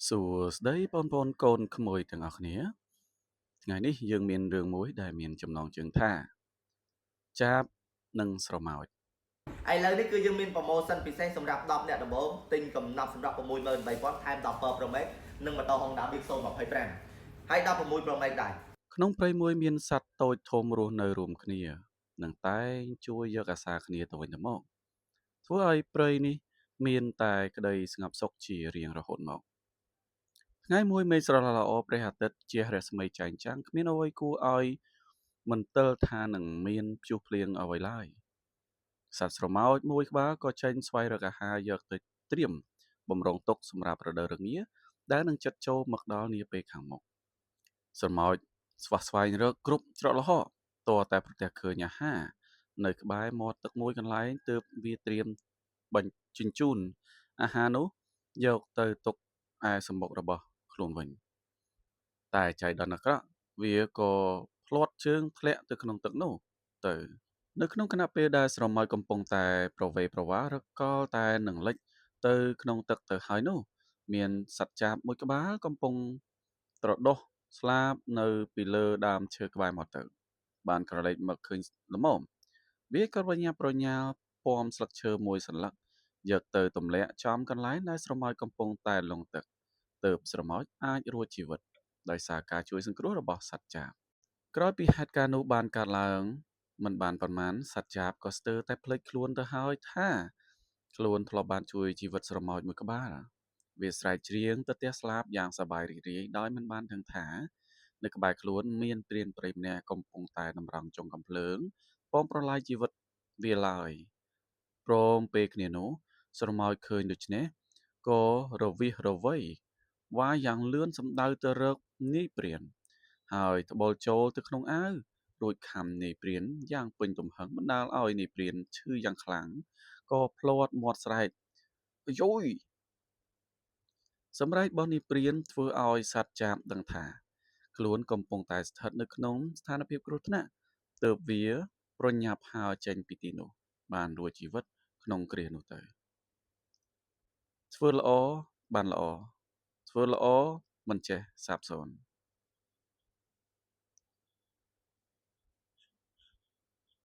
សួស្តីបងប្អូនកូនក្មួយទាំងអស់គ្នាថ្ងៃនេះយើងមានរឿងមួយដែលមានចំណងជើងថាចាបនិងស្រមោចឥឡូវនេះគឺយើងមានប្រូម៉ូសិនពិសេសសម្រាប់10អ្នកដំបូងទិញកំណត់សម្រាប់63000ថែម10 Pro Max និងម៉ូតូ Honda Big Soul 25ហើយ16 Pro Max ដែរក្នុងព្រៃមួយមានសត្វតូចធំរស់នៅរួមគ្នានិងតែងជួយយកអាសាគ្នាទៅវិញទៅមកធ្វើឲ្យព្រៃនេះមានតែក្តីស្ងប់សុខជារៀងរហូតមកថ្ងៃមួយមេឃស្រឡះល្អព្រះអាទិត្យជះរស្មីចែងចាំងគ្មានអ្វីគួរឲ្យមន្ទិលថានឹងមានព្យុះភ្លៀងអ្វីឡើយសត្វស្រមោចមួយក្បាលក៏ចេញស្វែងរកអាហារយកទៅត្រៀមបំរុងទុកសម្រាប់រដូវរងាដែលនឹងជិតចូលមកដល់នាពេលខាងមុខស្រមោចស្វះស្វែងរកគ្រប់ច្រកល្ហកតរតែប្រទះឃើញអាហារនៅក្បែរមាត់ទឹកមួយកន្លែងទើបវាត្រៀមបញ្ជញ្ជូនអាហារនោះយកទៅទុកឯសំបុករបស់ខ្លួនវិញតែចៃដន្យអាក្រក់វាក៏ភ្លាត់ជើងធ្លាក់ទៅក្នុងទឹកនោះទៅនៅក្នុងគណៈពេលដែលស្រមោចកំពុងតែប្រវេប្រវារកលតែនឹងលិចទៅក្នុងទឹកទៅហើយនោះមានសត្វចាបមួយក្បាលកំពុងត្រដុសស្លាបនៅពីលើដើមឈើក្បែរមាត់ទៅបានក្រឡេកមកឃើញល្មមវាក៏បញ្ញាប្រញាល់ពំស្លឹកឈើមួយសន្លឹកយកទៅទម្លាក់ចំកន្លែងដែលស្រមោចកំពុងតែលង់ទឹកទើបស្រមោចអាចរួចជីវិតដោយសារការជួយសង្គ្រោះរបស់សត្វចាបក្រោយពីហេតុការណ៍នោះបានកើតឡើងមិនបានប៉ុន្មានសត្វចាបក៏ស្ទើរតែភ្លេចខ្លួនទៅហើយថាខ្លួនធ្លាប់បានជួយជីវិតស្រមោចមួយក្បាលវាស្រែកច្រៀងទៅទះស្លាបយ៉ាងសប្បាយរីករាយដោយមិនបានដឹងថានៅក្បែរខ្លួនមានព្រានព្រៃម្នាក់កំពុងតែតម្រង់ចុងកាំភ្លើងប៉ងប្រឡាយជីវិតវាឡើយព្រមពេលគ្នានោះស្រមោចឃើញដូច្នេះក៏រវិះរវៃវាយយ៉ាងលឿនសំដៅទៅរកនាយព្រានហើយត្បូលចូលទៅក្នុងអាវរួចខំនាយព្រានយ៉ាងពេញទំហឹងបណ្ដាលឲ្យនាយព្រានឈឺយ៉ាងខ្លាំងក៏ភ្លាត់មាត់ស្រែកអាយយសម្រែករបស់នាយព្រានធ្វើឲ្យសត្វចាបដឹងថាខ្លួនកំពុងតែស្ថិតនៅក្នុងស្ថានភាពគ្រោះថ្នាក់ទើបវាប្រញាប់ហើរចេញពីទីនោះបានរួចជីវិតក្នុងគ្រានោះទៅធ្វើល្អបានល្អធ្វើល្អមិនចេះសាបសូន្យ